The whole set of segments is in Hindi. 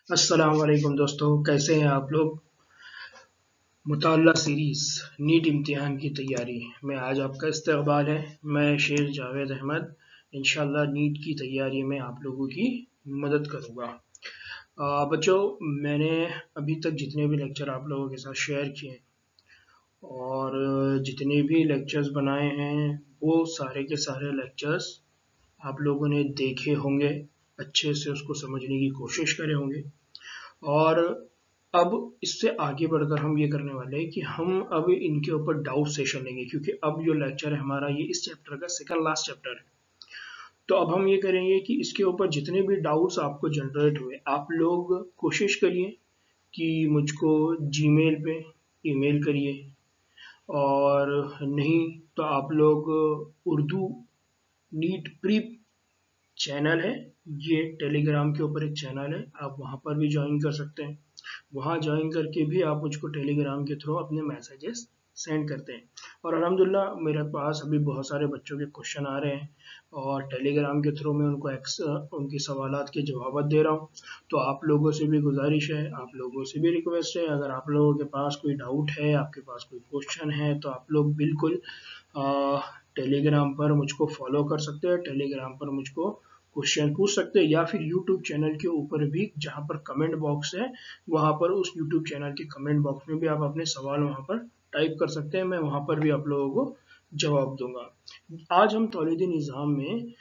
अस्सलाम वालेकुम दोस्तों, कैसे हैं आप लोग। मुताल्ला सीरीज नीट इम्तिहान की तैयारी में आज आपका इस्तकबाल है। मैं शेख जावेद अहमद इंशाल्लाह नीट की तैयारी में आप लोगों की मदद करूंगा। बच्चों, मैंने अभी तक जितने भी लेक्चर आप लोगों के साथ शेयर किए और जितने भी लेक्चर्स बनाए हैं वो सारे के सारे लेक्चर्स आप लोगों ने देखे होंगे, अच्छे से उसको समझने की कोशिश करे होंगे। और अब इससे आगे बढ़कर हम ये करने वाले हैं कि हम अब इनके ऊपर डाउट सेशन लेंगे, क्योंकि अब जो लेक्चर है हमारा ये इस चैप्टर का सेकंड लास्ट चैप्टर है। तो अब हम ये करेंगे कि इसके ऊपर जितने भी डाउट्स आपको जनरेट हुए आप लोग कोशिश करिए कि मुझको जीमेल पे ईमेल करिए, और नहीं तो आप लोग उर्दू नीट प्री चैनल है, ये टेलीग्राम के ऊपर एक चैनल है, आप वहाँ पर भी ज्वाइन कर सकते हैं। वहाँ ज्वाइन करके भी आप मुझको टेलीग्राम के थ्रू अपने मैसेजेस सेंड करते हैं। और अल्हम्दुलिल्लाह मेरे पास अभी बहुत सारे बच्चों के क्वेश्चन आ रहे हैं और टेलीग्राम के थ्रू मैं उनको उनकी सवालात के जवाब दे रहा हूँ। तो आप लोगों से भी गुजारिश है, आप लोगों से भी रिक्वेस्ट है, अगर आप लोगों के पास कोई डाउट है, आपके पास कोई क्वेश्चन है, तो आप लोग बिल्कुल टेलीग्राम पर मुझको फॉलो कर सकते हैं, टेलीग्राम पर मुझको क्वेश्चन पूछ सकते हैं, या फिर यूट्यूब चैनल के ऊपर भी जहाँ पर कमेंट बॉक्स है वहाँ पर उस यूट्यूब चैनल के कमेंट बॉक्स में भी आप अपने सवाल वहाँ पर टाइप कर सकते हैं, मैं वहाँ पर भी आप लोगों को जवाब दूंगा। आज हम तौलीदी निज़ाम में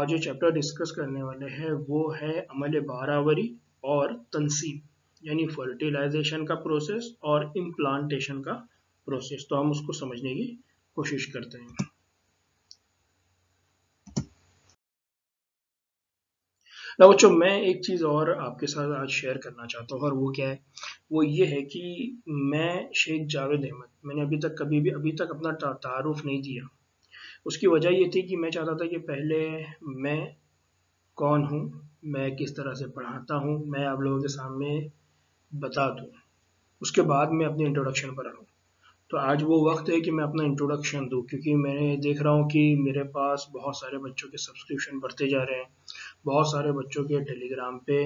जो चैप्टर डिस्कस करने वाले हैं वो है अमल बारावरी और तनसीब, यानी फर्टिलाइजेशन का प्रोसेस और इम्प्लांटेशन का प्रोसेस। तो हम उसको समझने की कोशिश करते हैं। ना बच्चों, मैं एक चीज़ और आपके साथ आज शेयर करना चाहता हूँ, और वो क्या है, वो ये है कि मैं शेख जावेद अहमद, मैंने अभी तक अपना तारुफ नहीं दिया। उसकी वजह ये थी कि मैं चाहता था कि पहले मैं कौन हूँ, मैं किस तरह से पढ़ाता हूँ, मैं आप लोगों के सामने बता दूँ, उसके बाद मैं अपने इंट्रोडक्शन पर आऊँ। तो आज वो वक्त है कि मैं अपना इंट्रोडक्शन दूँ, क्योंकि मैंने देख रहा हूँ कि मेरे पास बहुत सारे बच्चों के सब्सक्रिप्शन बढ़ते जा रहे हैं, बहुत सारे बच्चों के टेलीग्राम पे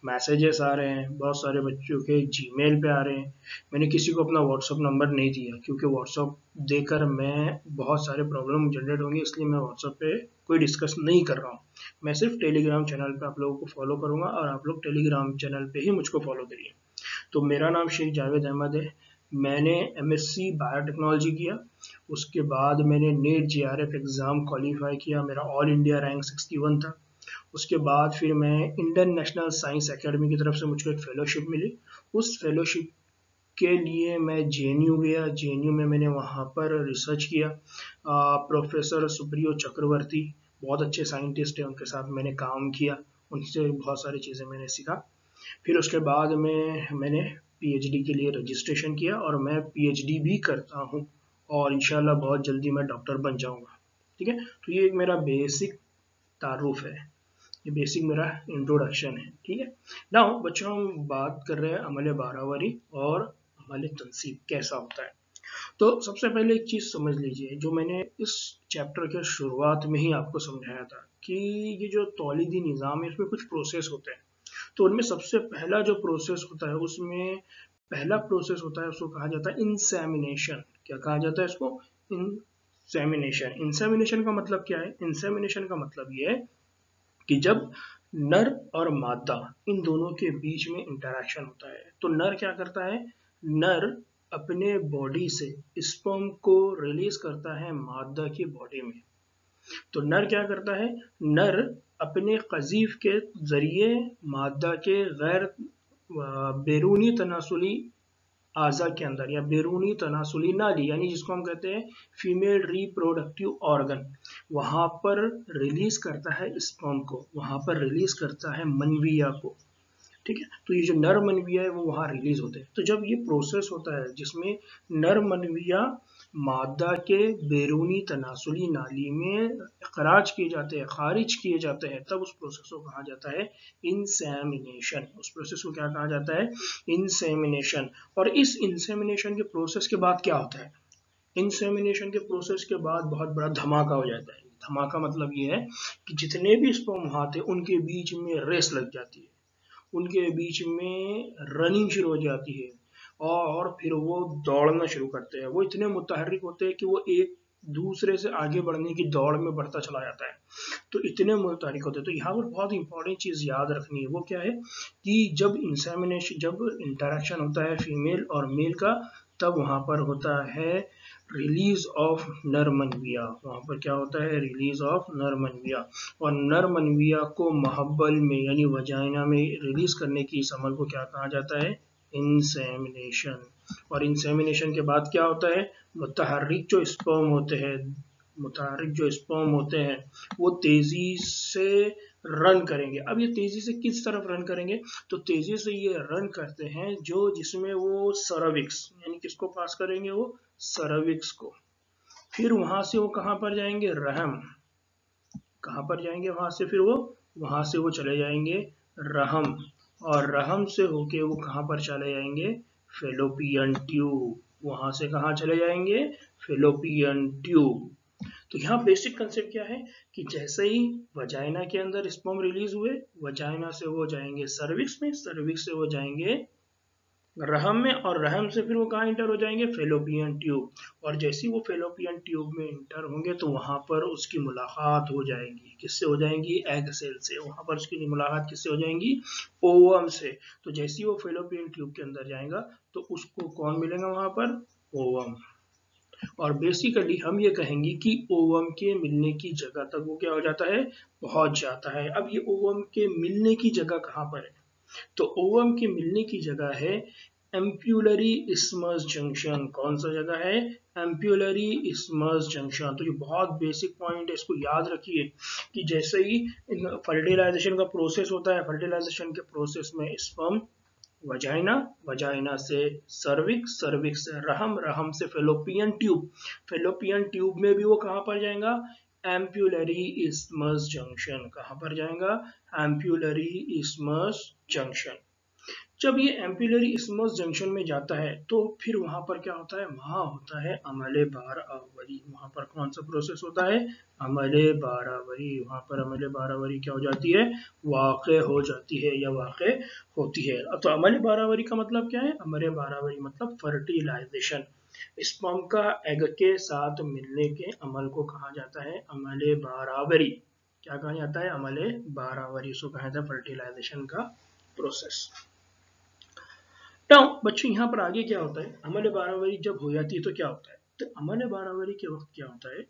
मैसेजेस आ रहे हैं, बहुत सारे बच्चों के जीमेल पे आ रहे हैं। मैंने किसी को अपना व्हाट्सअप नंबर नहीं दिया, क्योंकि व्हाट्सअप देकर मैं बहुत सारे प्रॉब्लम जनरेट होंगे, इसलिए मैं व्हाट्सअप पे कोई डिस्कस नहीं कर रहा हूँ। मैं सिर्फ टेलीग्राम चैनल पे आप लोगों को फॉलो करूंगा और आप लोग टेलीग्राम चैनल पे ही मुझको फॉलो करिए। तो मेरा नाम शेख जावेद अहमद है। मैंने एमएससी बायोटेक्नोलॉजी किया, उसके बाद मैंने नेट जेआरएफ एग्ज़ाम क्वालिफाई किया, मेरा ऑल इंडिया रैंक 61 था। उसके बाद फिर मैं इंडियन नेशनल साइंस एकेडमी की तरफ से मुझको एक फेलोशिप मिली। उस फेलोशिप के लिए मैं जेएनयू गया, जेएनयू में मैंने वहाँ पर रिसर्च किया। प्रोफेसर सुप्रियो चक्रवर्ती बहुत अच्छे साइंटिस्ट हैं, उनके साथ मैंने काम किया, उनसे बहुत सारी चीज़ें मैंने सीखा। फिर उसके बाद में मैंने पीएचडी के लिए रजिस्ट्रेशन किया और मैं पीएचडी भी करता हूँ, और इंशाल्लाह बहुत जल्दी मैं डॉक्टर बन जाऊँगा। ठीक है, तो ये एक मेरा बेसिक तारुफ है, ये बेसिक मेरा इंट्रोडक्शन है। ठीक है, नाउ बच्चों हम बात कर रहे हैं अमल बारावरी और अमल तनसीब कैसा होता है। तो सबसे पहले एक चीज़ समझ लीजिए, जो मैंने इस चैप्टर के शुरुआत में ही आपको समझाया था कि ये जो तौलीदी निज़ाम है इसमें कुछ प्रोसेस होते हैं। तो उनमें सबसे पहला जो प्रोसेस होता है, उसमें पहला प्रोसेस होता है, उसको कहा जाता है इंसेमिनेशन। क्या कहा जाता है इसको? इंसेमिनेशन। इंसेमिनेशन का मतलब क्या है? इंसेमिनेशन का मतलब ये है कि जब नर और मादा इन दोनों के बीच में इंटरेक्शन होता है, तो नर क्या करता है, नर अपने बॉडी से स्पर्म को रिलीज करता है मादा की बॉडी में। तो नर क्या करता है, नर अपने कजीफ के जरिए मादा के गैर बैरूनी तनासुली आज़ा के अंदर, या बैरूनी तनासुली नाली, यानी जिसको हम कहते हैं फीमेल रिप्रोडक्टिव ऑर्गन, वहाँ पर रिलीज करता है स्पर्म को, वहाँ पर रिलीज करता है मनविया को। ठीक है, तो ये जो नर मनविया है वो वहाँ रिलीज होते हैं। तो जब ये प्रोसेस होता है जिसमें नर मनविया मादा के बैरूनी तनासुली नाली में खराज किए जाते हैं, खारिज किए जाते हैं, तब उस प्रोसेस को कहा जाता है इंसेमिनेशन। उस प्रोसेस को क्या कहा जाता है? इंसेमिनेशन। और इस इंसेमिनेशन के प्रोसेस के बाद क्या होता है? इंसेमिनेशन के प्रोसेस के बाद बहुत बड़ा धमाका हो जाता है। धमाका मतलब ये है कि जितने भी स्पर्म वहाँ थे उनके बीच में रेस लग जाती है, उनके बीच में रनिंग शुरू हो जाती है और फिर वो दौड़ना शुरू करते हैं। वो इतने मुतहर्रिक होते हैं कि वो एक दूसरे से आगे बढ़ने की दौड़ में बढ़ता चला जाता है। तो इतने मुतहर्रिक होते हैं। तो यहाँ पर बहुत इंपॉर्टेंट चीज़ याद रखनी है, वो क्या है कि जब इंसेमिनेशन, जब इंटरेक्शन होता है फीमेल और मेल का, तब वहाँ पर होता है रिलीज ऑफ नर मनविया। वहाँ पर क्या होता है? रिलीज ऑफ नर मनविया। और नर मनविया को महबल में यानी वजाइना में रिलीज करने की इस अमल को क्या कहा जाता है? इंसेमिनेशन। और इंसेमिनेशन के बाद क्या होता है? मुतहर्रिक जो स्पर्म होते हैं, मुतहर्रिक जो स्पर्म होते हैं वो तेजी से रन करेंगे। अब ये तेजी से किस तरफ रन करेंगे? तो तेजी से ये रन करते हैं जो जिसमें वो सर्विक्स यानी किसको पास करेंगे? वो सर्विक्स को। फिर वहां से वो कहां पर जाएंगे? रहम। कहां पर जाएंगे वहां से? फिर वो वहां से वो चले जाएंगे रहम, और रहम से होके वो कहां पर चले जाएंगे? Fallopian tube. वहां से कहां चले जाएंगे? Fallopian tube. तो यहाँ बेसिक कंसेप्ट क्या है कि जैसे ही वजाइना के अंदर स्पर्म रिलीज हुए, वजाइना से वो जाएंगे सर्विक्स में, सर्विक्स से वो जाएंगे रहम में, और रहम से फिर वो कहाँ इंटर हो जाएंगे? Fallopian tube. और जैसे ही वो फेलोपियन ट्यूब में इंटर होंगे तो वहां पर उसकी मुलाकात हो जाएगी। किससे हो जाएंगी? एग सेल से। वहां पर उसकी मुलाकात किससे हो जाएंगी? ओवम से। तो जैसे ही वो फेलोपियन ट्यूब के अंदर जाएगा तो उसको कौन मिलेगा वहां पर? ओवम। और बेसिकली हम ये कहेंगे कि ओवम के मिलने की जगह तक वो क्या हो जाता है? पहुंच जाता है। अब ये ओवम के मिलने की जगह कहाँ पर है? तो ओवम के मिलने की जगह है एम्प्यूलरी इस्मस जंक्शन। कौन सा जगह है? Ampullary isthmus junction. तो ये बहुत बेसिक पॉइंट है, इसको याद रखिए कि जैसे ही फर्टिलाइजेशन का प्रोसेस होता है, फर्टिलाइजेशन के प्रोसेस में स्पर्म वजाइना, वजाइना से सर्विक्स, सर्विक्स से रहम, रहम से फेलोपियन ट्यूब, फेलोपियन ट्यूब में भी वो कहां पर जाएगा? Ampullary isthmus junction. कहां पर जाएगा? Ampullary isthmus junction. जब ये एम्पिलरी इस्मस जंक्शन में जाता है तो फिर वहां पर क्या होता है? वहां होता है अमले बारावरी। वहां पर कौन सा प्रोसेस होता है? अमले बारावरी। वहां पर अमले बारावरी क्या हो जाती है? वाक़े हो जाती है या वाक़े होती है। तो अमले बारावरी का मतलब क्या है? अमले बारावरी मतलब फर्टिलाइजेशन। स्पर्म का एग के साथ मिलने के अमल को कहा जाता है अमले बारावरी। क्या कहा जाता है? अमले बारावरी। इसको कहा जाता है फर्टिलाइजेशन का प्रोसेस। तो बच्चों यहाँ पर आगे क्या होता है? अमल बारावरी जब हो जाती है तो क्या होता है? तो अमल बारावरी के वक्त क्या होता है?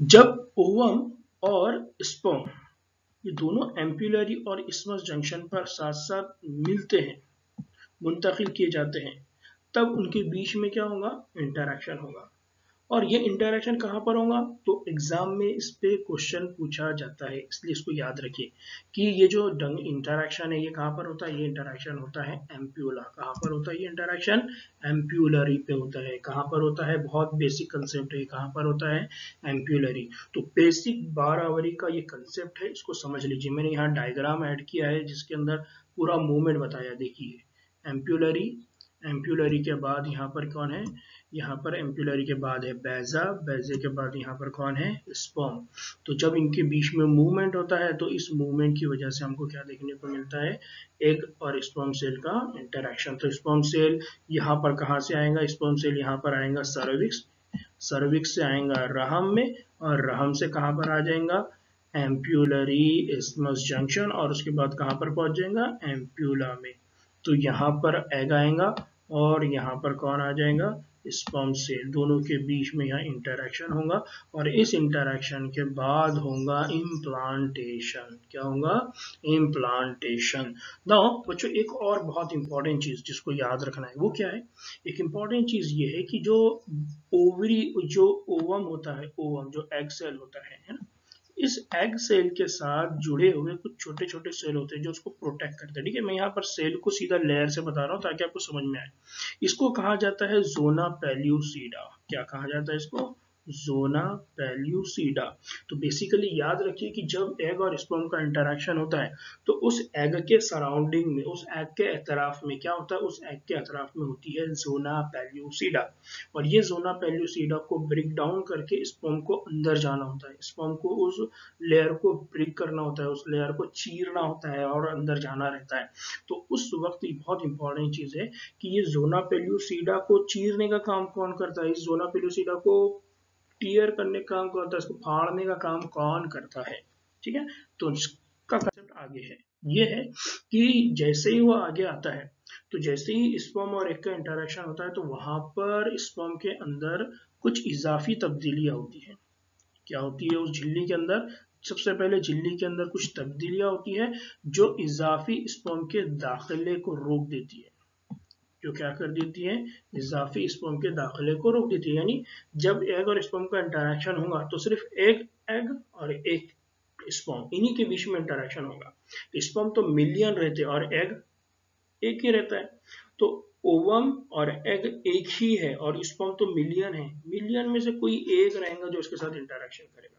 जब ओवम और स्पर्म ये दोनों एम्प्यूलरी और इस्मस जंक्शन पर साथ साथ मिलते हैं, मुंतकिल किए जाते हैं, तब उनके बीच में क्या होगा? इंटरेक्शन होगा। और ये इंटरेक्शन कहाँ पर होगा? तो एग्जाम में इस पे क्वेश्चन पूछा जाता है, इसलिए इसको याद रखिए कि ये जो इंटरेक्शन है ये कहाँ पर होता है? ये इंटरेक्शन होता है एम्प्यूला। कहाँ पर होता है ये इंटरेक्शन? एम्प्यूलरी पे होता है। कहाँ पर होता है? बहुत बेसिक कंसेप्ट है, कहाँ पर होता है? एम्प्यूलरी। तो बेसिक बारावरी का ये कंसेप्ट है, इसको समझ लीजिए। मैंने यहाँ डायग्राम ऐड किया है जिसके अंदर पूरा मूवमेंट बताया। देखिए एम्प्यूलरी, एम्प्यूलरी के बाद यहाँ पर कौन है? यहाँ पर एम्प्यूलरी के बाद है बेजा, बेजे के बाद यहाँ पर कौन है? स्पर्म। तो जब इनके बीच में मूवमेंट होता है तो इस मूवमेंट की वजह से हमको क्या देखने को मिलता है? एग और स्पर्म सेल का इंटरेक्शन। तो स्पर्म सेल यहाँ पर कहाँ से आएगा? स्पर्म सेल यहाँ पर आएगा सर्विक्स, सर्विक्स से आएगा रहम में, और रहम से कहाँ पर आ जाएगा? एम्प्यूलरी इस्मस जंक्शन, और उसके बाद कहाँ पर पहुंच जाएगा? एम्प्यूला में। तो यहाँ पर एग आएगा और यहाँ पर कौन आ जाएगा? Sperm cell. दोनों के बीच में यहाँ इंटरेक्शन होगा, और इस इंटरेक्शन के बाद होगा इम्प्लांटेशन। क्या होगा? इम्प्लांटेशन। नाउ बच्चों एक और बहुत इंपॉर्टेंट चीज जिसको याद रखना है वो क्या है? एक इंपॉर्टेंट चीज ये है कि जो ओवरी, जो ओवम होता है, ओवम जो एग सेल होता है ना, इस एग सेल के साथ जुड़े हुए कुछ छोटे छोटे सेल होते हैं जो उसको प्रोटेक्ट करते हैं। ठीक है, मैं यहाँ पर सेल को सीधा लेयर से बता रहा हूँ ताकि आपको समझ में आए। इसको कहा जाता है जोना पेल्यूसिडा। क्या कहा जाता है इसको? जोना पेल्यूसिडा। तो बेसिकली याद रखिए कि जब एग और स्पर्म का इंटरेक्शन होता है तो उस एग के सराउंडिंग में, उस एग के अतराफ में क्या होता है, उस एग के अतराफ में होती है जोना पेल्यूसिडा। और ये जोना पेल्यूसिडा को ब्रेक डाउन करके स्पर्म को अंदर जाना होता है, स्पर्म को उस लेयर को ब्रेक करना होता है, उस लेयर को चीरना होता है और अंदर जाना रहता है। तो उस वक्त बहुत इंपॉर्टेंट चीज है कि ये जोना पेल्यूसिडा को चीरने का काम कौन करता है, इस जोना पेल्यूसिडा को टीयर करने का काम कौन करता है, इसको फाड़ने का काम कौन करता है। ठीक है, तो इसका कंसेप्ट आगे है, ये है कि जैसे ही वो आगे आता है तो जैसे ही स्पर्म और एग का इंटरेक्शन होता है तो वहां पर स्पर्म के अंदर कुछ इजाफी तब्दीलियां होती है। क्या होती है उस झिल्ली के अंदर, सबसे पहले झिल्ली के अंदर कुछ तब्दीलियां होती है जो इजाफी स्पर्म के दाखिले को रोक देती है, जो क्या कर देती है, इजाफी स्पर्म के दाखिले को रोक देती है। यानी जब एग और स्पर्म का इंटरेक्शन होगा तो सिर्फ एक एग और एक स्पर्म, इन्हीं के बीच में इंटरेक्शन होगा। स्पर्म तो मिलियन रहते हैं और एग एक ही रहता है। तो ओवम और एग एक ही है और स्पर्म तो मिलियन है, मिलियन में से कोई एक रहेगा जो इसके साथ इंटरेक्शन करेगा।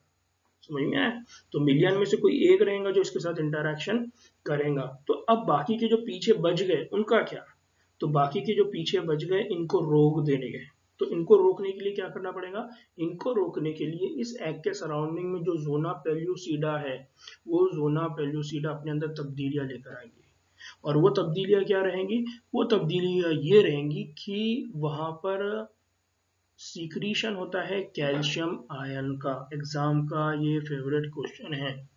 समझ में आया? तो मिलियन में से कोई एक रहेगा जो इसके साथ इंटरेक्शन करेगा। तो अब बाकी के जो पीछे बच गए उनका क्या, तो बाकी के जो पीछे बच गए इनको रोक देने गए। तो इनको रोकने के लिए क्या करना पड़ेगा, इनको रोकने के लिए इस एग के सराउंडिंग में जो जोना पेल्यूसिडा है, वो जोना पेल्यूसिडा अपने अंदर तब्दीलियां लेकर आएंगे। और वो तब्दीलियां क्या रहेंगी, वो तब्दीलियां ये रहेंगी कि वहां पर सीक्रीशन होता है कैल्शियम आयन का। एग्जाम का ये फेवरेट क्वेश्चन है,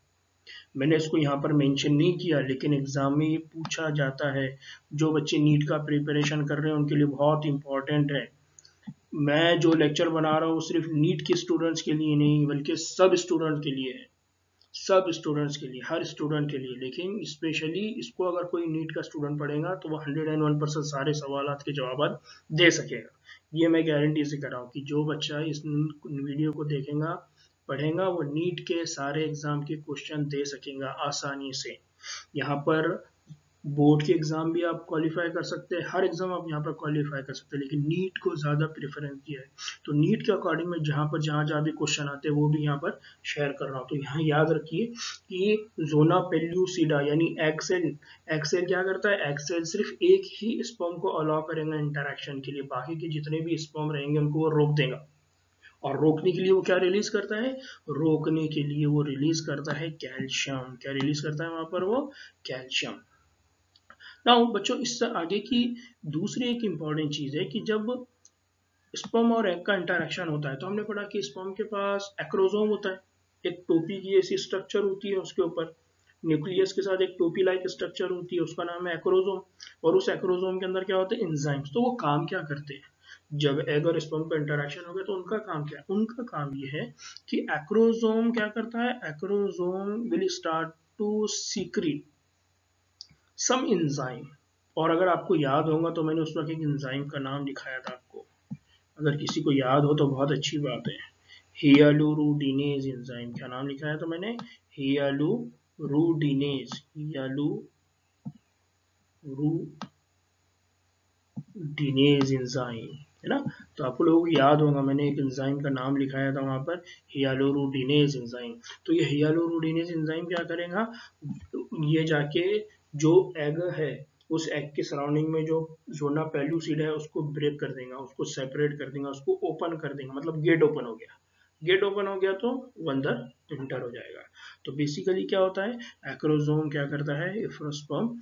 मैंने इसको यहाँ पर मेंशन नहीं किया लेकिन एग्जाम में ये पूछा जाता है। जो बच्चे नीट का प्रिपरेशन कर रहे हैं उनके लिए बहुत इंपॉर्टेंट है। मैं जो लेक्चर बना रहा हूँ सिर्फ नीट के स्टूडेंट्स के लिए नहीं बल्कि सब स्टूडेंट के लिए है, सब स्टूडेंट्स के लिए, हर स्टूडेंट के लिए। लेकिन स्पेशली इसको अगर कोई नीट का स्टूडेंट पढ़ेगा तो वो 101% सारे सवाल के जवाब दे सकेगा। ये मैं गारंटी से कर रहा हूँ कि जो बच्चा इस वीडियो को देखेगा पढ़ेगा वो नीट के सारे एग्जाम के क्वेश्चन दे सकेगा आसानी से। यहाँ पर बोर्ड के एग्जाम भी आप क्वालिफाई कर सकते हैं, हर एग्जाम आप यहाँ पर क्वालिफाई कर सकते हैं, लेकिन नीट को ज्यादा प्रेफरेंस दिया है। तो नीट के अकॉर्डिंग में जहाँ भी क्वेश्चन आते हैं वो भी यहाँ पर शेयर कर रहा हूँ। तो यहाँ याद रखिए कि जोना पेल्यूसिडा यानी एक्सेल, एक्सेल क्या करता है, एक्सेल सिर्फ एक ही स्पर्म को अलाउ करेगा इंटरेक्शन के लिए, बाकी के जितने भी स्पर्म रहेंगे उनको वो रोक देगा। और रोकने के लिए वो क्या रिलीज करता है, रोकने के लिए वो रिलीज करता है कैल्शियम। क्या रिलीज करता है वहां पर वो, कैल्शियम। नाउ बच्चों इससे आगे की दूसरी एक इंपॉर्टेंट चीज है कि जब स्पर्म और एग का इंटरेक्शन होता है तो हमने पढ़ा कि स्पर्म के पास एक्रोसोम होता है, एक टोपी की ऐसी स्ट्रक्चर होती है, उसके ऊपर न्यूक्लियस के साथ एक टोपी लाइक स्ट्रक्चर होती है, उसका नाम है एक्रोसोम। और उस एक्रोसोम के अंदर क्या होते हैं, एंजाइम्स। तो वो काम क्या करते हैं जब एग और स्पर्म का इंटरेक्शन हो गया, तो उनका काम क्या है, उनका काम ये है कि एक्रोसोम क्या करता है, acrosome will start to secrete some enzyme. और अगर आपको याद होगा तो मैंने उस वक्त एक एंजाइम का नाम दिखाया था आपको, अगर किसी को याद हो तो बहुत अच्छी बात है। हियालुरोडिनेज एंजाइम, क्या नाम लिखा है तो मैंने, हियालुरोडिनेज, हियालुरोडिनेज एंजाइम, है ना। तो आप लोगों को याद होगा मैंने एक एंजाइम का नाम लिखाया था वहां पर, हियालुरोडिनेज एंजाइम। तो ये हियालुरोडिनेज एंजाइम क्या करेगा, ये जाके जो एग है उस एग के सराउंडिंग में जो जोना पेल्यूसिडा है उसको ब्रेक कर देगा, उसको सेपरेट कर देगा, उसको ओपन कर देगा, मतलब गेट ओपन हो गया। गेट ओपन हो गया तो वो अंदर इंटर हो जाएगा। तो बेसिकली क्या होता है, एक्रोसोम क्या करता है, स्पर्म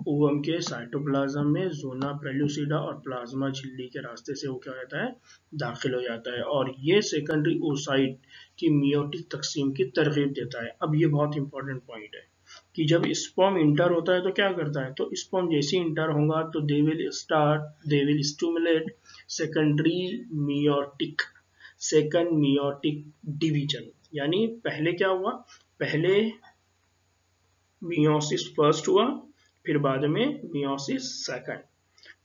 ओवम के साइटोप्लाज्म में जोना पेल्यूसिडा और प्लाज्मा झिल्ली के रास्ते से वो क्या रहता है, दाखिल हो जाता है। और ये सेकेंडरी ओसाइट की मियोटिक तकसीम की तरगीब देता है। अब ये बहुत इंपॉर्टेंट पॉइंट है कि जब स्पर्म इंटर होता है तो क्या करता है, तो स्पर्म जैसे इंटर होगा तो they will stimulate secondary meiotic, second meiotic division. यानी पहले क्या हुआ, पहले मियोसिस फर्स्ट हुआ, फिर बाद में मियोसिस सेकंड।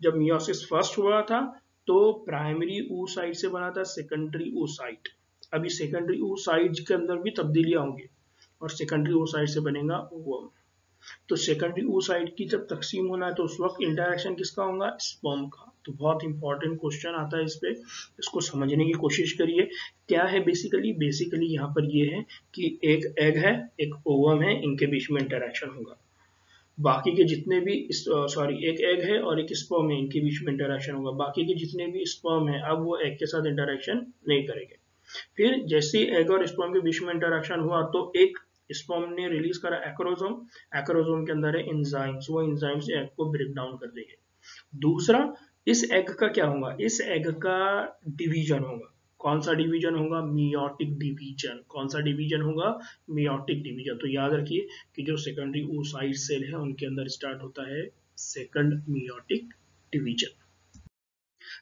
जब मियोसिस फर्स्ट हुआ था तो प्राइमरी oocyte से बना था सेकेंडरी oocyte। अभी सेकेंडरी oocyte के अंदर भी तब्दीलियां होंगी और सेकेंडरी oocyte से बनेगा ओवम। तो सेकेंडरी oocyte की जब तकसीम होना है तो उस वक्त इंटरेक्शन किसका होगा, स्पर्म का। तो बहुत इंपॉर्टेंट क्वेश्चन आता है इस पे, इसको समझने की कोशिश करिए। क्या है बेसिकली यहाँ पर ये है कि एक एग है, एक ओवम है, इनके बीच में इंटरेक्शन होगा। बाकी के जितने भी एक एग है और एक स्पर्म है, इनके बीच में इंटरेक्शन होगा। बाकी के जितने भी स्पर्म है अब वो एग के साथ इंटरेक्शन नहीं करेंगे। फिर जैसे एग और स्पर्म के बीच में इंटरेक्शन हुआ तो एक स्पर्म ने रिलीज करा एक्रोसोम, एक्रोसोम के अंदर है एंजाइम्स, वो एंजाइम्स एग को ब्रेक डाउन कर देंगे। दूसरा, इस एग का क्या होगा, इस एग का डिवीजन होगा। कौन सा डिवीजन होगा, मियोटिक डिवीजन। कौन सा डिवीजन होगा, मियोटिक डिवीजन। तो याद रखिए कि जो सेकेंडरी oocyte सेल है उनके अंदर स्टार्ट होता है सेकंड मियोटिक डिवीजन।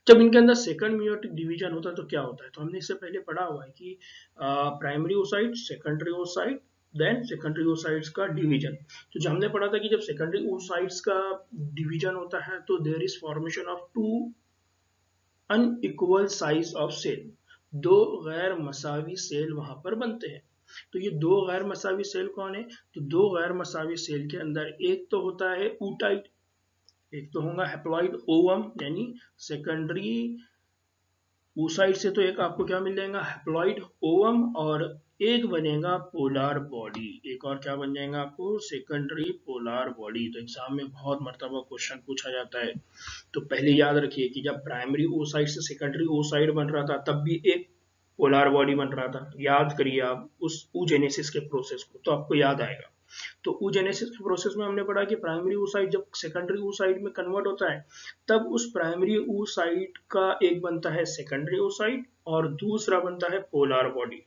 जब इनके अंदर सेकंड मियोटिक डिवीजन होता है तो क्या होता है, तो हमने इससे पहले पढ़ा हुआ है कि primary oocyte, secondary oocyte, then secondary oocytes का डिवीजन। तो जो हमने पढ़ा था कि जब सेकेंडरी oocytes का डिवीजन होता है तो there is formation of two unequal size of cell, दो गैर मसावी सेल वहां पर बनते हैं। तो ये दो गैर मसावी सेल कौन है, तो दो गैर मसावी सेल के अंदर एक तो होता है oocyte, एक तो होगा हैप्लॉइड ओवम, यानी सेकेंडरी oocyte से तो एक आपको क्या मिल जाएगा, हैप्लॉइड ओवम, और एक बनेगा पोलर बॉडी। एक और क्या बन जाएगा आपको, सेकेंडरी पोलर बॉडी। तो एग्जाम में बहुत मर्तबा क्वेश्चन पूछा जाता है। तो पहले याद रखिए कि जब प्राइमरी oocyte से सेकेंडरी oocyte बन रहा था तब भी एक पोलर बॉडी बन रहा था। याद करिए आप उस oogenesis के प्रोसेस को, तो आपको याद आएगा। तो oogenesis के प्रोसेस में हमने पढ़ा कि प्राइमरी oocyte जब सेकेंडरी oocyte में कन्वर्ट होता है तब उस प्राइमरी oocyte का एक बनता है सेकेंडरी oocyte और दूसरा बनता है पोलर बॉडी।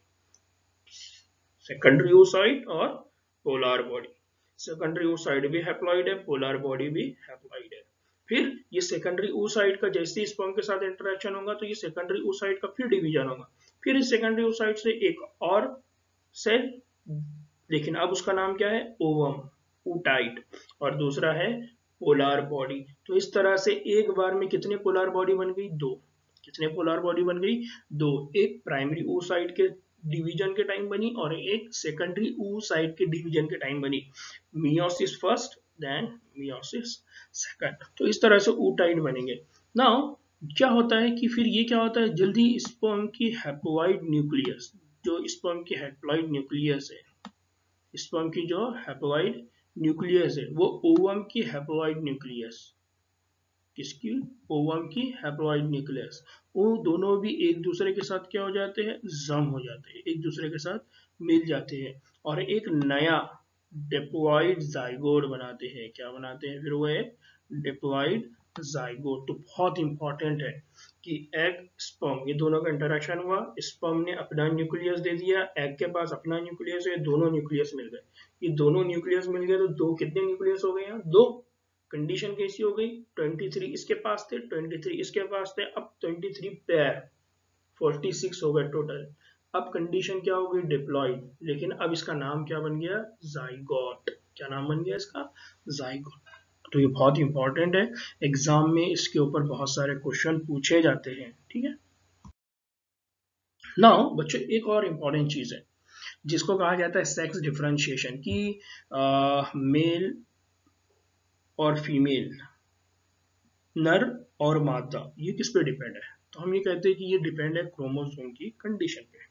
सेकेंडरी oocyte और पोलर बॉडी, सेकेंडरी oocyte भी हैप्लॉइड है, पोलर बॉडी भी हैप्लॉइड है। फिर ये सेकेंडरी oocyte का जैसे ही स्पर्म के साथ इंटरेक्शन होगा तो ये सेकेंडरी oocyte का फिर डिवीजन होगा। फिर इस सेकेंडरी oocyte से एक और सेल, लेकिन अब उसका नाम क्या है, ओवम, oocyte, और दूसरा है पोलर बॉडी। तो इस तरह से एक बार में कितने पोलर बॉडी बन गई, दो। कितने पोलर बॉडी बन गई, दो। एक प्राइमरी oocyte के डिवीजन के टाइम बनी और एक सेकेंडरी oocyte के डिवीजन के टाइम बनी। Meiosis first, then meiosis second. तो इस तरह से oocyte बनेंगे। नाउ क्या होता है कि फिर ये क्या होता है, जल्दी स्पर्म की हैप्लॉइड न्यूक्लियस, जो स्पर्म की हैप्लॉइड न्यूक्लियस है, स्पर्म की जो हैप्लॉइड न्यूक्लियस है वो ओवम की हैप्लॉइड न्यूक्लियस, किसकी, ओवम की हैप्लॉइड न्यूक्लियस, वो दोनों भी एक दूसरे के साथ क्या हो जाते हैं, जम हो जाते हैं, एक दूसरे के साथ मिल जाते हैं और एक नया डिप्लॉइड जाइगोट बनाते हैं। क्या बनाते हैं, फिर वो एक डिप्लॉइड जाइगोट। तो बहुत इंपॉर्टेंट है कि एग स्पर्म ये दोनों का इंटरेक्शन हुआ, स्पर्म ने अपना न्यूक्लियस दे दिया, एग के पास अपना न्यूक्लियस है, दोनों न्यूक्लियस मिल गए। ये दोनों न्यूक्लियस मिल गए तो दो कितने न्यूक्लियस हो गए यहाँ, दो। कंडीशन कैसी हो गई, 23 इसके पास थे, 23 इसके पास थे, अब 23 पेयर, 46 हो गए टोटल। अब कंडीशन क्या हो गई, डिप्लॉइड, लेकिन अब इसका नाम क्या बन गया, जाइगोट। क्या नाम बन गया इसका, जाइगोट। तो ये बहुत इंपॉर्टेंट है, एग्जाम में इसके ऊपर बहुत सारे क्वेश्चन पूछे जाते हैं, ठीक है। नाउ बच्चों एक और इंपॉर्टेंट चीज है जिसको कहा जाता है सेक्स डिफरेंशिएशन, की मेल और फीमेल, नर और मादा, ये किस पे डिपेंड है, तो हम ये कहते हैं कि ये डिपेंड है क्रोमोसोम की कंडीशन पे।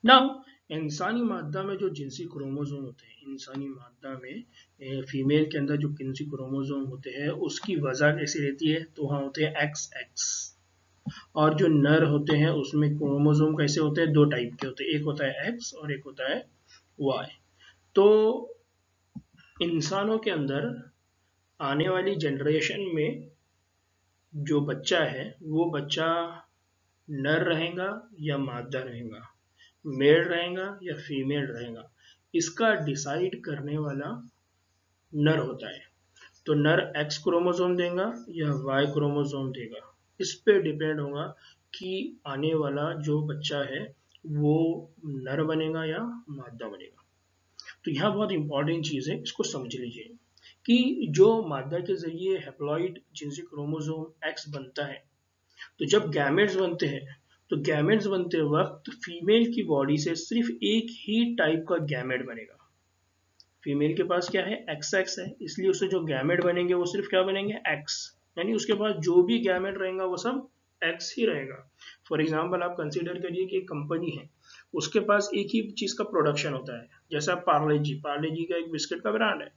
नाउ इंसानी मादा में जो जिनसी क्रोमोसोम होते हैं, इंसानी मादा में फीमेल के अंदर जो जिनसी क्रोमोसोम होते हैं उसकी वजह कैसी रहती है, तो वहाँ होते हैं XX, और जो नर होते हैं उसमें क्रोमोसोम कैसे होते हैं, दो टाइप के होते हैं, एक होता है X और एक होता है Y। तो इंसानों के अंदर आने वाली जनरेशन में जो बच्चा है वो बच्चा नर रहेगा या मादा रहेगा, मेल रहेगा या फीमेल रहेगा, इसका डिसाइड करने वाला नर होता है। तो नर X क्रोमोसोम देगा या Y क्रोमोसोम देगा, इस पे डिपेंड होगा कि आने वाला जो बच्चा है वो नर बनेगा या मादा बनेगा। तो यहाँ बहुत इंपॉर्टेंट चीज है, इसको समझ लीजिए कि जो मादा के जरिए हैप्लॉइड जिनसी क्रोमोसोम X बनता है, तो जब गैमेट्स बनते हैं तो गैमेट्स बनते वक्त फीमेल की बॉडी से सिर्फ एक ही टाइप का गैमेट बनेगा। फीमेल के पास क्या है, XX है, इसलिए उससे जो गैमेट बनेंगे वो सिर्फ क्या बनेंगे, X। यानी उसके पास जो भी गैमेट रहेगा वो सब एक्स ही रहेगा। फॉर एग्जाम्पल आप कंसीडर करिए कि एक कंपनी है, उसके पास एक ही चीज का प्रोडक्शन होता है, जैसा पार्ले जी का एक बिस्किट का ब्रांड है,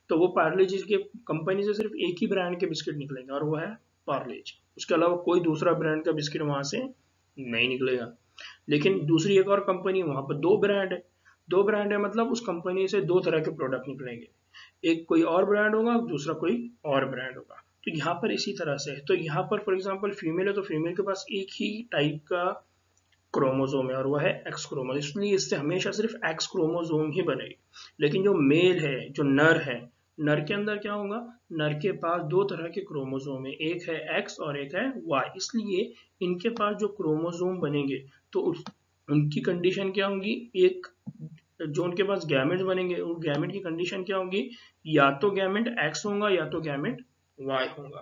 तो वो पार्ले जी के कंपनी से सिर्फ एक ही ब्रांड के बिस्किट निकलेंगे और वो है पार्ले जी, उसके अलावा कोई दूसरा ब्रांड का बिस्किट वहां से नहीं निकलेगा। लेकिन दूसरी एक और कंपनी, वहां पर दो ब्रांड है, दो ब्रांड है मतलब उस कंपनी से दो तरह के प्रोडक्ट निकलेंगे, एक कोई और ब्रांड होगा, दूसरा कोई और ब्रांड होगा। तो यहाँ पर इसी तरह से है। तो यहाँ पर फॉर एग्जांपल फीमेल है तो फीमेल के पास एक ही टाइप का क्रोमोसोम है और वह है एक्स क्रोमोसोम, इसलिए इससे हमेशा सिर्फ एक्स क्रोमोसोम ही बनेगी। लेकिन जो मेल है, जो नर है, नर के अंदर क्या होगा, नर के पास दो तरह के क्रोमोसोम है, एक है एक्स और एक है वाई, इसलिए इनके पास जो क्रोमोसोम बनेंगे तो उनकी कंडीशन क्या होगी, एक जो उनके पास गैमेट बनेंगे उन गैमेट की कंडीशन क्या होगी, या तो गैमेट एक्स होगा या तो गैमेट वाई होगा।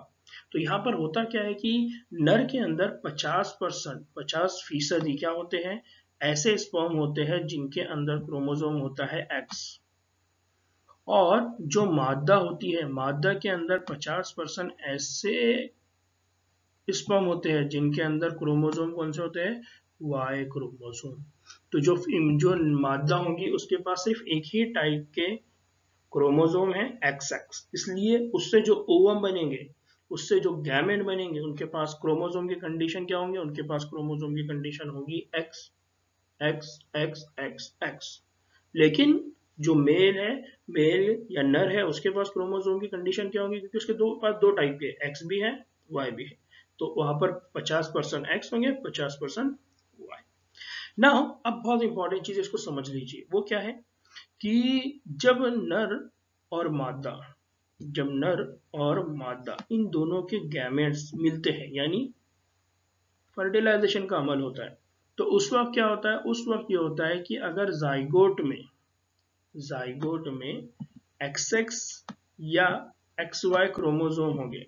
तो यहाँ पर होता क्या है कि नर के अंदर 50%, 50% क्या होते हैं, ऐसे स्पर्म होते हैं जिनके अंदर क्रोमोसोम होता है एक्स, और जो मादा होती है, मादा के अंदर 50% ऐसे स्पर्म होते हैं जिनके अंदर क्रोमोसोम कौन से होते हैं, वाई क्रोमोसोम। तो जो मादा होंगी उसके पास सिर्फ एक ही टाइप के क्रोमोसोम है एक्स एक्स, इसलिए उससे जो ओवम बनेंगे, उससे जो गैमेट बनेंगे, उनके पास क्रोमोसोम की कंडीशन क्या होंगे, उनके पास क्रोमोसोम की कंडीशन होगी x x x x x. लेकिन जो मेल है, मेल या नर है, उसके पास क्रोमोसोम की कंडीशन क्या होगी, क्योंकि उसके पास दो टाइप के एक्स भी है वाई भी है, तो वहां पर 50% एक्स होंगे, 50% वाई। नाउ अब बहुत इंपॉर्टेंट चीज इसको समझ लीजिए, वो क्या है कि जब नर और मादा, जब नर और मादा इन दोनों के गैमेट्स मिलते हैं, यानी फर्टिलाइजेशन का अमल होता है, तो उस वक्त क्या होता है, उस वक्त ये होता है कि अगर जाइगोट में एक्स एक्स या एक्स वाई क्रोमोसोम होंगे,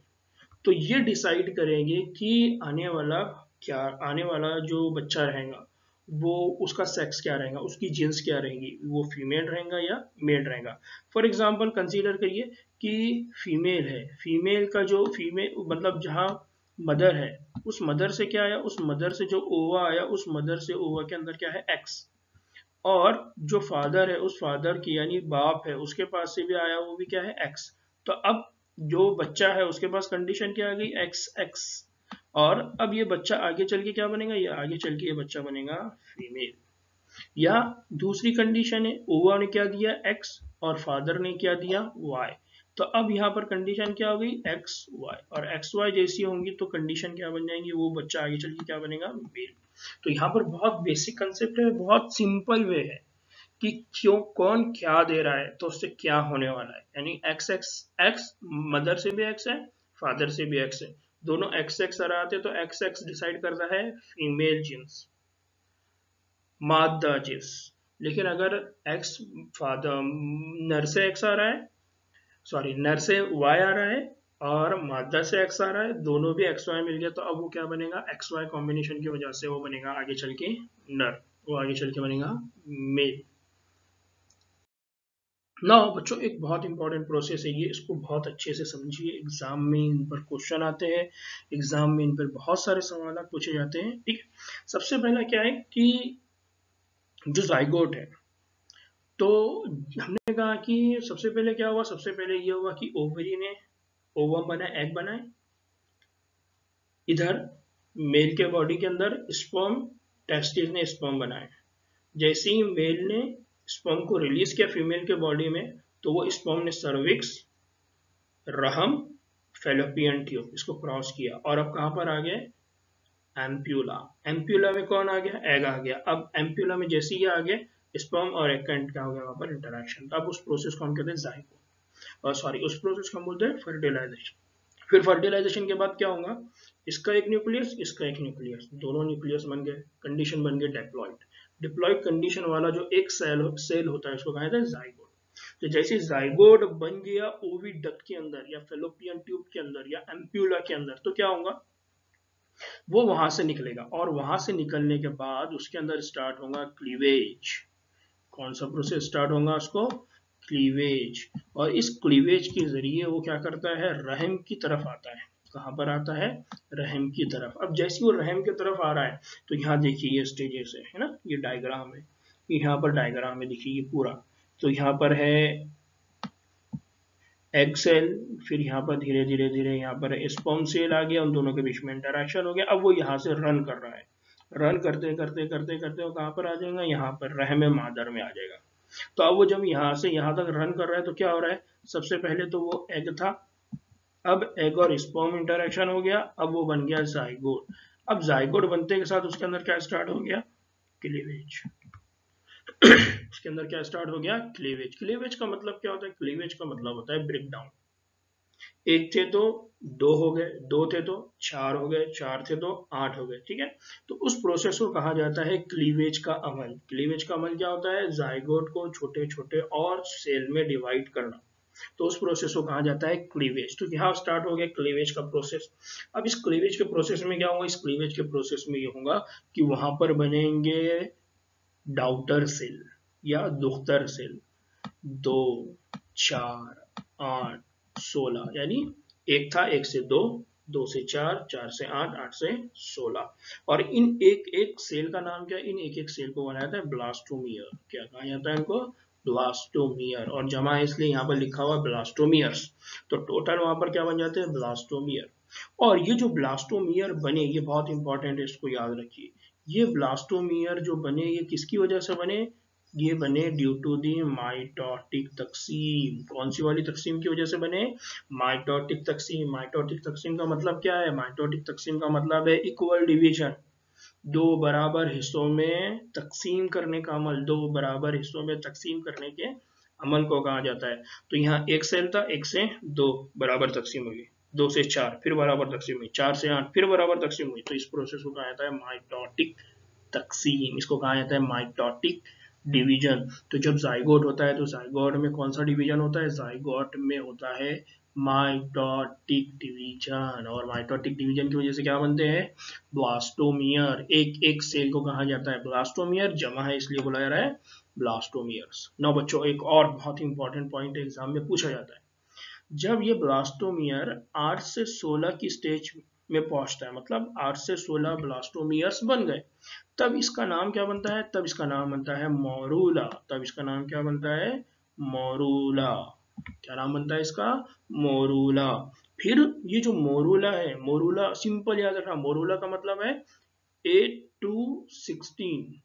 तो ये डिसाइड करेंगे कि आने वाला जो बच्चा रहेगा वो उसका सेक्स क्या रहेगा, उसकी जीन्स क्या रहेंगी, वो फीमेल रहेगा या मेल रहेगा। फॉर एग्जांपल कंसीडर करिए कि फीमेल है, फीमेल का जो फीमेल मतलब जहाँ मदर है, उस मदर से क्या आया, उस मदर से जो ओवा आया, उस मदर से ओवा के अंदर क्या है एक्स, और जो फादर है उस फादर की यानी बाप है उसके पास से भी आया, वो भी क्या है एक्स। तो अब जो बच्चा है उसके पास कंडीशन क्या आ गई, एक्स एक्स, और अब ये बच्चा आगे चल के क्या बनेगा, ये आगे चल के ये बच्चा बनेगा फीमेल। या दूसरी कंडीशन है, ओवा ने क्या दिया एक्स और फादर ने क्या दिया वाई, तो अब यहाँ पर कंडीशन क्या हो गई, एक्स वाई, और एक्स वाई जैसी होंगी तो कंडीशन क्या बन जाएंगी, वो बच्चा आगे चल के क्या बनेगा, मेल। तो यहाँ पर बहुत बेसिक कंसेप्ट है, बहुत सिंपल वे है कि क्यों कौन क्या दे रहा है तो उससे क्या होने वाला है, यानी एक्स एक्स एक्स, मदर से भी एक्स है, फादर से भी एक्स है, दोनों एक्स एक्स आ रहे थे, तो एक्स एक्स डिसाइड करता है फीमेल जीन्स, मादा जीन्स। लेकिन अगर एक्स फादर नर से एक्स आ रहा है, सॉरी नर से वाई आ रहा है और मादा से एक्स आ रहा है, दोनों भी एक्स वाई मिल गया, तो अब वो क्या बनेगा, एक्स वाई कॉम्बिनेशन की वजह से वो बनेगा आगे चल के नर, वो आगे चल के बनेगा मेल। ना बच्चों एक बहुत इंपॉर्टेंट प्रोसेस है ये, इसको बहुत अच्छे से समझिए, एग्जाम में इन पर क्वेश्चन आते हैं, एग्जाम में इन पर बहुत सारे सवाल पूछे जाते हैं, ठीक है। सबसे पहला क्या है कि जो जाइगोट है, तो हमने कहा कि सबसे पहले क्या हुआ, सबसे पहले ये हुआ कि ओवरी ने ओवम बनाए, एग बनाए, इधर मेल के बॉडी के अंदर स्पर्म, टेस्टिस ने स्पर्म बनाए। जैसे ही मेल ने स्पर्म को रिलीज किया फीमेल के बॉडी में, तो वो स्पर्म ने सर्विक्स, रहम, फेलोपियन ट्यूब इसको क्रॉस किया, और अब कहां पर आ गए, एम्प्यूला। एम्प्यूला में कौन आ गया, एग आ गया। अब एम्प्यूला में जैसे ही आ गए, स्पर्म और एग का क्या हो गया वहां पर इंटरेक्शन, अब उस प्रोसेस को हम कहते हैं जाइगोट, और सॉरी उस प्रोसेस को हम बोलते हैं फर्टिलाइजेशन। फिर फर्टिलाइजेशन के बाद क्या होगा, इसका एक न्यूक्लियस, इसका एक न्यूक्लियस, दोनों न्यूक्लियस बन गए, कंडीशन बन गई डिप्लॉइड। डिप्लॉइड कंडीशन वाला जो एक सेल होता है उसको कहते हैं जाइगोट। तो जैसे जाइगोट बन गया ओविडक्ट के अंदर या फेलोपियन ट्यूब के अंदर या एम्प्यूला के अंदर, तो क्या होगा, वो वहां से निकलेगा, और वहां से निकलने के बाद उसके अंदर स्टार्ट होगा क्लीवेज। कौन सा प्रोसेस स्टार्ट होगा उसको, क्लीवेज, और इस क्लीवेज के जरिए वो क्या करता है, रहम की तरफ आता है, कहाँ पर आता है, रहम की तरफ। अब जैसे वो रहम की तरफ आ रहा है तो यहाँ देखिए ये स्टेजेस है ना, ये डायग्राम है, यहाँ पर डायग्राम है देखिए ये पूरा। तो यहाँ पर है एग सेल, फिर यहाँ पर धीरे धीरे धीरे यहाँ पर स्पर्म सेल आ गया, उन दोनों के बीच में इंटरेक्शन हो गया। अब वो यहाँ से रन कर रहा है, रन करते करते करते करते वो कहाँ पर आ जाएगा, यहाँ पर रहम मादर में आ जाएगा। तो अब वो जब यहाँ से यहाँ तक रन कर रहा है तो क्या हो रहा है, सबसे पहले तो वो एग था, अब एग और स्पर्म इंटरेक्शन हो गया, अब वो बन गया जाइगोट। अब जाइगोट बनते के साथ उसके अंदर क्या स्टार्ट हो गया, क्लीवेज। उसके अंदर क्या स्टार्ट हो गया, क्लीवेज। क्लीवेज का मतलब क्या होता है, क्लीवेज का मतलब होता है ब्रेक डाउन। एक थे तो दो हो गए, दो थे तो चार हो गए, चार थे तो आठ हो गए, ठीक है। तो उस प्रोसेस को कहा जाता है क्लीवेज का अमल। क्लीवेज का अमल क्या होता है, जाइगोट को छोटे छोटे और सेल में डिवाइड करना। तो उस प्रोसेस को कहा जाता है क्लीवेज। तो यहाँ स्टार्ट हो गया क्लीवेज का प्रोसेस। अब इस क्लीवेज के प्रोसेस में क्या होगा, इस क्लीवेज के प्रोसेस में ये होगा कि वहां पर बनेंगे डाउटर सेल या दुख्तर सेल, 2, 4, 8, 16, यानी एक था, एक से दो, दो से चार, चार से आठ, आठ से 16। और इन एक एक सेल का नाम क्या है, इन एक एक सेल को बनाया जाता है ब्लास्टोमियर। क्या कहा जाता है इनको, ब्लास्टोमियर। और जमा है इसलिए यहाँ पर लिखा हुआ ब्लास्टोमियर्स। तो टोटल वहां पर क्या बन जाते हैं, ब्लास्टोमियर। और ये जो ब्लास्टोमियर बने, ये बहुत इंपॉर्टेंट है, इसको याद रखिए। ये ब्लास्टोमियर जो बने, ये किसकी वजह से बने, ये बने ड्यू टू दी माइटोटिक तकसीम। कौन सी वाली तकसीम की वजह से बने, माइटोटिक तकसीम। माइटोटिक तकसीम का मतलब क्या है, माइटोटिक तकसीम का मतलब है इक्वल डिवीजन, दो बराबर हिस्सों में तकसीम करने का अमल, दो बराबर हिस्सों में तकसीम करने के अमल को कहा जाता है। तो यहाँ एक सेल था, एक से दो बराबर तकसीम हुई, दो से चार फिर बराबर तकसीम हुई, चार से आठ फिर बराबर तकसीम हुई। तो इस प्रोसेस को कहा जाता है माइटोटिक तकसीम, इसको कहा जाता है माइटोटिक डिवीजन। तो जब जाइगोट होता है तो जाइगोट में कौन सा डिवीजन होता है, जाइगोट में होता है माइटोटिक डिवीजन। और माइटोटिक डिवीजन की वजह से क्या बनते हैं, ब्लास्टोमियर। एक एक सेल को कहा जाता है ब्लास्टोमियर, जमा है इसलिए बुलाया रहा है ब्लास्टोमियर्स। नौ बच्चों, एक और बहुत इंपॉर्टेंट पॉइंट एग्जाम में पूछा जाता है, जब ये ब्लास्टोमियर 8 से 16 की स्टेज में पहुंचता है, मतलब 8 से 16 ब्लास्टोमियर्स बन गए, तब इसका नाम क्या बनता है, तब इसका नाम बनता है मोरूला। तब इसका नाम क्या बनता है, मोरूला। क्या नाम बनता है इसका, मोरूला। फिर ये जो मोरूला है, मोरूला सिंपल याद रखना, मोरूला का मतलब है 8 to 16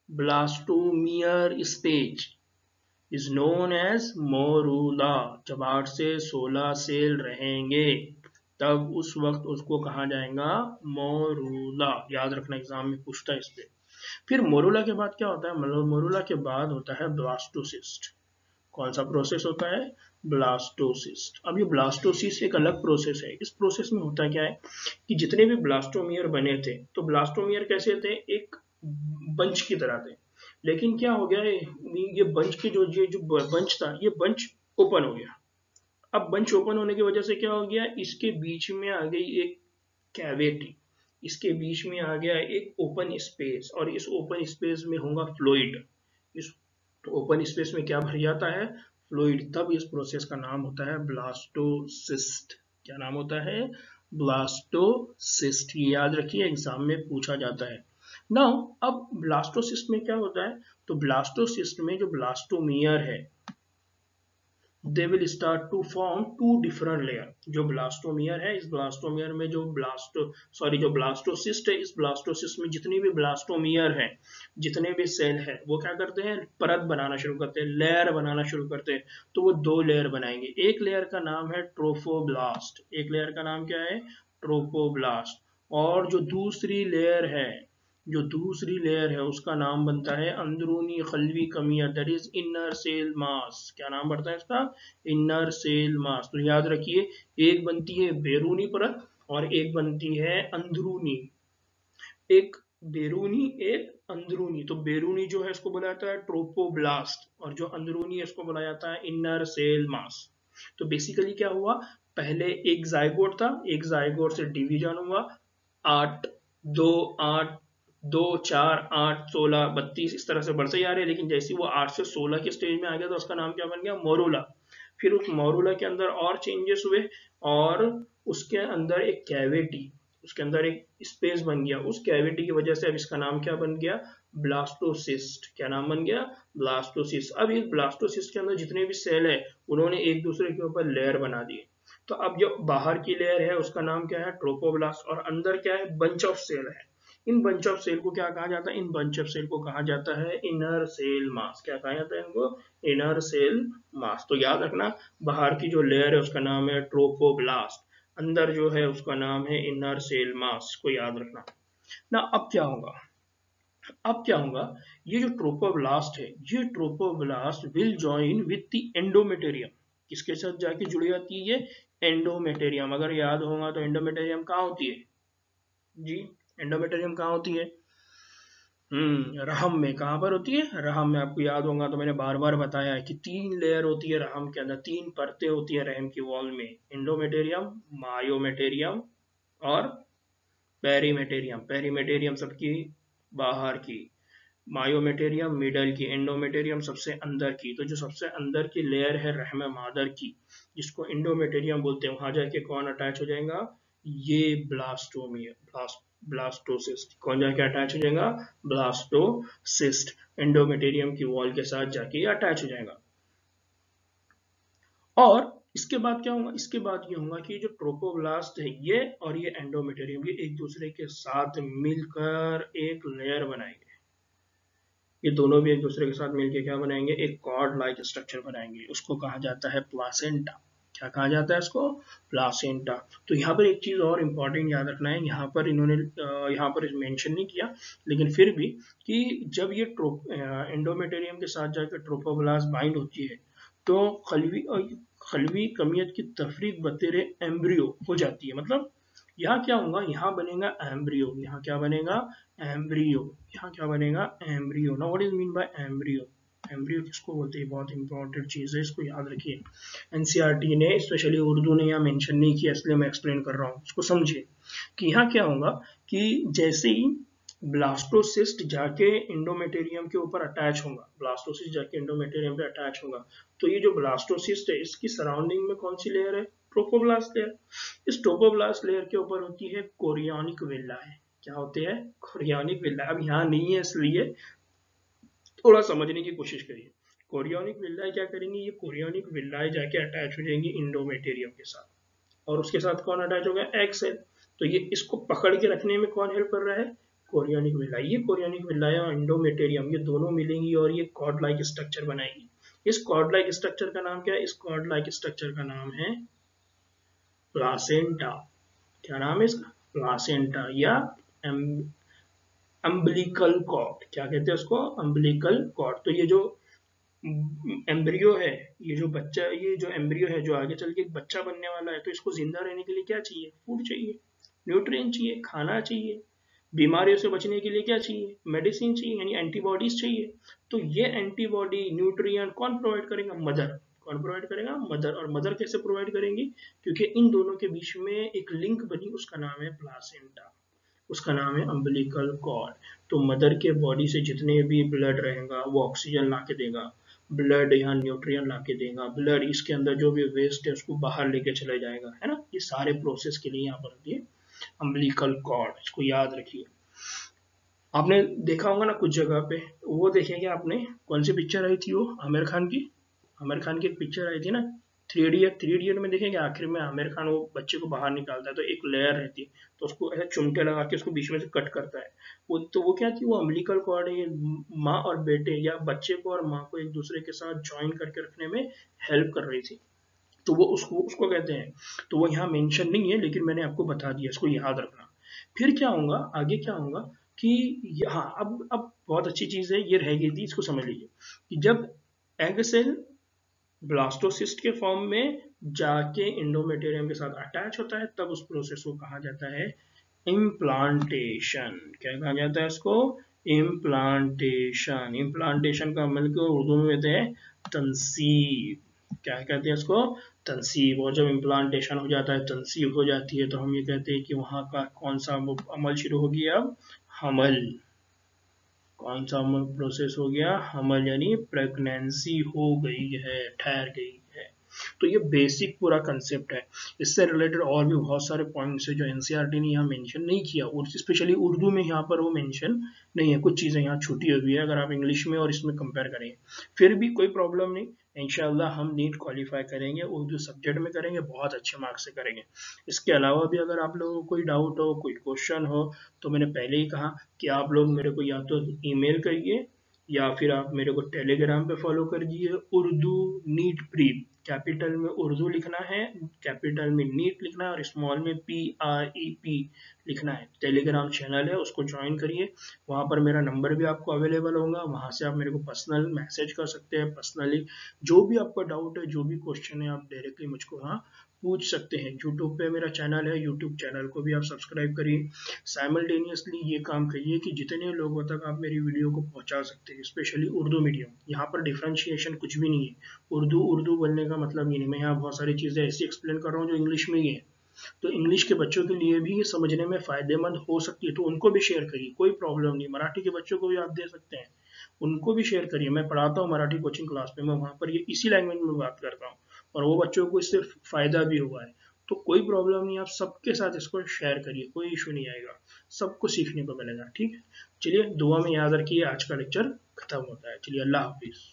blastomere stage is known as morula. जब 8 से 16 सेल रहेंगे तब उस वक्त उसको कहा जाएगा मोरूला। याद रखना, एग्जाम में पूछता है इसलिए। फिर मोरूला के बाद क्या होता है, मोरूला के बाद होता है ब्लास्टोसिस्ट। कौन सा प्रोसेस होता है, ब्लास्टोसिस्ट। अब ये ब्लास्टोसिस्ट एक अलग प्रोसेस है। इस प्रोसेस में होता क्या है कि जितने भी ब्लास्टोमियर बने थे, तो ब्लास्टोमियर कैसे थे, एक बंच की तरह थे। लेकिन क्या हो गया, ये बंच के जो बंच था, ये बंच ओपन हो गया। अब बंच ओपन होने की वजह से क्या हो गया, इसके बीच में आ गई एक कैविटी, इसके बीच में आ गया एक ओपन स्पेस, और इस ओपन स्पेस में होगा फ्लूइड। इस ओपन स्पेस में क्या भर जाता है, फ्लूइड। तब इस प्रोसेस का नाम होता है ब्लास्टोसिस्ट। क्या नाम होता है, ब्लास्टोसिस्ट। ये याद रखिए, एग्जाम में पूछा जाता है। नाउ अब ब्लास्टोसिस्ट में क्या होता है, तो ब्लास्टोसिस्ट में जो ब्लास्टोमियर है, they will start to form two different layer। जो ब्लास्टोमियर है, इस ब्लास्टोमियर में जो ब्लास्टोसिस्ट है, इस ब्लास्टोसिस्ट में जितनी भी ब्लास्टोमियर है, जितने भी सेल है, वो क्या करते हैं, परत बनाना शुरू करते हैं, लेयर बनाना शुरू करते हैं। तो वो दो लेयर बनाएंगे। एक लेयर का नाम है ट्रोफोब्लास्ट, एक लेयर का नाम क्या है, ट्रोफोब्लास्ट। और जो दूसरी लेयर है, जो दूसरी लेयर है, उसका नाम बनता है अंदरूनी खलवी कमिया, that is inner cell mass. क्या नाम बढ़ता है इसका, इनर सेल मास। तो याद रखिए, एक बनती है बैरूनी परत और एक बनती है अंदरूनी, एक बैरूनी एक अंदरूनी। तो बैरूनी जो है इसको बोला जाता है ट्रोपोब्लास्ट, और जो अंदरूनी है इसको बोला जाता है इनर सेल मास। तो बेसिकली क्या हुआ, पहले एक जाइगोट था, एक जाइगोट से डिवीजन हुआ, 8, 2, 8, 2, 4, 8, 16, 32 इस तरह से बढ़ते जा रहे हैं। लेकिन जैसे वो 8 से 16 के स्टेज में आ गया तो उसका नाम क्या बन गया, मोरूला। फिर उस मोरूला के अंदर और चेंजेस हुए और उसके अंदर एक कैविटी, उसके अंदर एक स्पेस बन गया। उस कैविटी की वजह से अब इसका नाम क्या बन गया? ब्लास्टोसिस्ट। क्या नाम बन गया? ब्लास्टोसिस्ट। अब इस ब्लास्टोसिस्ट के अंदर जितने भी सेल है उन्होंने एक दूसरे के ऊपर लेयर बना दिए। तो अब जो बाहर की लेयर है उसका नाम क्या है? ट्रोपोब्लास्ट। और अंदर क्या है? बंच ऑफ सेल है। इन बंच ऑफ सेल को क्या कहा जाता है? इन बंच ऑफ सेल को कहा जाता है इनर सेल मास। क्या कहा जाता है इनको? Inner cell mass. तो याद रखना, बाहर की जो लेयर है उसका नाम है ट्रोपोब्लास्ट, अंदर जो है उसका नाम है इनर सेल मास। को याद रखना ना। अब क्या होगा? अब क्या होगा? ये जो ट्रोपोब्लास्ट है, ये trophoblast will join with the endometrium. किसके साथ जाके जुड़ जाती है? ये एंडोमेटेरियम। अगर याद होगा तो एंडोमेटेरियम कहाँ होती है जी? एंडोमेटेरियम कहाँ होती है? रहम में। कहाँ पर होती है? रहम में। आपको याद होगा तो मैंने बार बार बताया है कि 3 लेयर होती है रहम के अंदर, 3 परतें होती है रहम की वॉल में। एंडोमेटेरियम, मायोमेटेरियम और पेरीमेटेरियम। पेरीमेटेरियम सबकी बाहर की, मायोमेटेरियम मिडल की, एंडोमेटेरियम सबसे अंदर की। तो जो सबसे अंदर की लेयर है रहम मादर की, जिसको एंडोमेटेरियम बोलते हैं, वहां जाके कौन अटैच हो जाएगा? ये ब्लास्टोसिस्ट। कौन जाके अटैच हो जाएगा? ब्लास्टोसिस्ट। एंडोमेटेरियम की वॉल के साथ जाके अटैच हो जाएगा। और इसके बाद क्या होगा? इसके बाद ये होगा कि जो ट्रोपोब्लास्ट है ये और ये एंडोमेटेरियम, ये एक दूसरे के साथ मिलकर एक लेयर बनाएंगे। ये दोनों भी एक दूसरे के साथ मिलकर क्या बनाएंगे? एक कॉर्ड लाइक स्ट्रक्चर बनाएंगे। उसको कहा जाता है प्लासेंटा। क्या कहा जाता है इसको? प्लासेंटा। तो यहाँ पर एक चीज और इम्पोर्टेंट याद रखना है, यहाँ पर इन्होंने यहाँ पर मेंशन नहीं किया, लेकिन फिर भी, कि जब ये एंडोमेटेरियम के साथ जाकर ट्रोपोब्लास्ट बाइंड होती है तो खलवी कमियत की तफरीक बतेरे एम्ब्रियो हो जाती है। मतलब यहाँ क्या होगा? यहाँ बनेगा एम्ब्रियो। यहाँ क्या बनेगा? एम्ब्रियो। यहाँ क्या बनेगा? Embryo. Now what is mean by embryo? Embryo किसको बोलते हैं? बहुत इंपॉर्टेंट चीज है, इसको याद रखिए। एनसीईआरटी ने, स्पेशली उर्दू ने यहाँ मेंशन नहीं किया, इसलिए मैं एक्सप्लेन कर रहा हूँ। इसको समझिए कि यहाँ क्या होगा कि जैसे ही ब्लास्टोसिस्ट जाके इंडोमेटेरियम के ऊपर अटैच होगा, ब्लास्टोसिस्ट जाके इंडोमेटेरियम पे अटैच होगा, तो ये जो ब्लास्टोसिस्ट है इसकी सराउंडिंग में कौन सी लेयर है? Trophoblast layer. इस ट्रोपोब्लास्ट लेयर के ऊपर होती है कोरियोनिक विलाए। क्या होते हैं? कोरियोनिक विलाए। अब यहाँ नहीं है इसलिए थोड़ा समझने की कोशिश करिए। कोरियोनिक विलाए क्या करेंगी? ये कोरियोनिक विलाए जाके अटैच हो जाएंगी इंडोमेटेरियम के साथ, और उसके साथ कौन अटैच हो गया? Egg cell. तो ये इसको पकड़ के रखने में कौन हेल्प कर रहा है? कोरियोनिक विलाए। ये कोरियोनिक विलाए और इंडोमेटेरियम ये दोनों मिलेंगी और ये कॉर्ड लाइक स्ट्रक्चर बनाएगी। इस कॉर्ड लाइक स्ट्रक्चर का नाम क्या है? इस कॉर्ड लाइक स्ट्रक्चर का नाम है प्लासेंटा। क्या नाम है इसका? प्लासेंटा या अम्बिलिकल कॉर्ड। क्या कहते हैं उसको? Umbilical cord. तो ये जो एम्ब्रियो है, ये जो बच्चा, ये जो एम्ब्रियो है जो आगे चल के एक बच्चा बनने वाला है, तो इसको जिंदा रहने के लिए क्या चाहिए? फूड चाहिए, न्यूट्रिएंट चाहिए, खाना चाहिए। बीमारियों से बचने के लिए क्या चाहिए? मेडिसिन चाहिए, यानी एंटीबॉडीज चाहिए। तो ये एंटीबॉडी न्यूट्रिएंट कौन प्रोवाइड करेगा? मदर। कौन प्रोवाइड करेगा? मदर। और मदर कैसे प्रोवाइड करेंगी? क्योंकि इन दोनों के बीच में एक लिंक बनी, उसका नाम है प्लासेंटा, उसका नाम है अम्बिलिकल कॉर्ड। तो मदर के बॉडी से जितने भी ब्लड रहेगा वो ऑक्सीजन ला के देगा, ब्लड यहाँ न्यूट्रिएंट ला के देगा, ब्लड इसके अंदर जो भी वेस्ट है उसको बाहर लेके चले जाएगा, है ना। ये सारे प्रोसेस के लिए यहाँ पर होती है अम्बिलिकल कॉर्ड। इसको याद रखिए। आपने देखा होगा ना कुछ जगह पे, वो देखेंगे आपने, कौन सी पिक्चर आई थी वो? आमिर खान की। आमिर खान की एक पिक्चर आई थी ना, थ्री इडियट में देखेंगे आखिर में आमिर खान वो बच्चे को बाहर निकालता है तो एक लेयर रहती है, तो उसको ऐसे चुमटे लगा के उसको बीच में से कट करता है। वो क्या थी? वो अम्बिलिकल कॉर्ड है। ये माँ और बेटे या बच्चे को और माँ को एक दूसरे के साथ ज्वाइन करके रखने में हेल्प कर रही थी। तो वो उसको उसको कहते हैं। तो वो यहाँ मेंशन नहीं है, लेकिन मैंने आपको बता दिया, इसको याद रखना। फिर क्या होगा? आगे क्या होगा कि हाँ, अब बहुत अच्छी चीज है, ये रह गई थी, इसको समझ लीजिए कि जब एग सेल ब्लास्टोसिस्ट के फॉर्म में जाके इंडोमेटेरियम के साथ अटैच होता है, तब उस प्रोसेस को कहा जाता है इम्प्लांटेशन। क्या कहा जाता है इसको? इम्प्लांटेशन। इम्प्लांटेशन का मतलब को उर्दू में कहते हैं तंसीब। क्या कहते हैं इसको? तंसीब। और जब इम्प्लांटेशन हो जाता है, तंसीब हो जाती है, तो हम ये कहते हैं कि वहां का कौन सा अमल शुरू हो गया? अब हमल। कौन सा प्रोसेस हो गया? हमल, यानी प्रेगनेंसी हो गई है, ठहर गई है। तो ये बेसिक पूरा कंसेप्ट है। इससे रिलेटेड और भी बहुत सारे पॉइंट्स है जो एनसीईआरटी ने यहाँ मेंशन नहीं किया, और स्पेशली उर्दू में यहाँ पर वो मेंशन नहीं है, कुछ चीज़ें यहाँ छूटी हुई है अगर आप इंग्लिश में और इसमें कंपेयर करें। फिर भी कोई प्रॉब्लम नहीं, इंशाल्लाह हम नीट क्वालिफाई करेंगे, उर्दू सब्जेक्ट में करेंगे, बहुत अच्छे मार्क्स से करेंगे। इसके अलावा भी अगर आप लोगों को कोई डाउट हो, कोई क्वेश्चन हो, तो मैंने पहले ही कहा कि आप लोग मेरे को या तो ईमेल करिए या फिर आप मेरे को टेलीग्राम पे फॉलो कर दिए, उर्दू नीट प्री, कैपिटल में उर्दू लिखना है, कैपिटल में नीट लिखना है और स्मॉल में PREP लिखना है। टेलीग्राम चैनल है, उसको ज्वाइन करिए, वहाँ पर मेरा नंबर भी आपको अवेलेबल होगा, वहाँ से आप मेरे को पर्सनल मैसेज कर सकते हैं, पर्सनली जो भी आपका डाउट है, जो भी क्वेश्चन है, आप डायरेक्टली मुझको वहाँ पूछ सकते हैं। यूट्यूब पे मेरा चैनल है, यूट्यूब चैनल को भी आप सब्सक्राइब करिए। साइमल्टेनियसली ये काम करिए कि जितने लोगों तक आप मेरी वीडियो को पहुंचा सकते हैं, स्पेशली उर्दू मीडियम। यहाँ पर डिफ्रेंशिएशन कुछ भी नहीं है, उर्दू उर्दू बोलने का मतलब ये नहीं, मैं यहाँ बहुत सारी चीज़ें ऐसी एक्सप्लेन कर रहा हूँ जो इंग्लिश में ही है, तो इंग्लिश के बच्चों के लिए भी ये समझने में फायदेमंद हो सकती है, तो उनको भी शेयर करिए, कोई प्रॉब्लम नहीं। मराठी के बच्चों को भी आप दे सकते हैं, उनको भी शेयर करिए। मैं पढ़ाता हूँ मराठी कोचिंग क्लास में, मैं वहाँ पर ये इसी लैंग्वेज में बात करता हूँ और वो बच्चों को इससे फायदा भी हुआ है। तो कोई प्रॉब्लम नहीं, आप सबके साथ इसको शेयर करिए, कोई इशू नहीं आएगा, सबको सीखने को मिलेगा। ठीक है, चलिए दुआ में याद रखिए, आज का लेक्चर खत्म होता है। चलिए, अल्लाह हाफिज।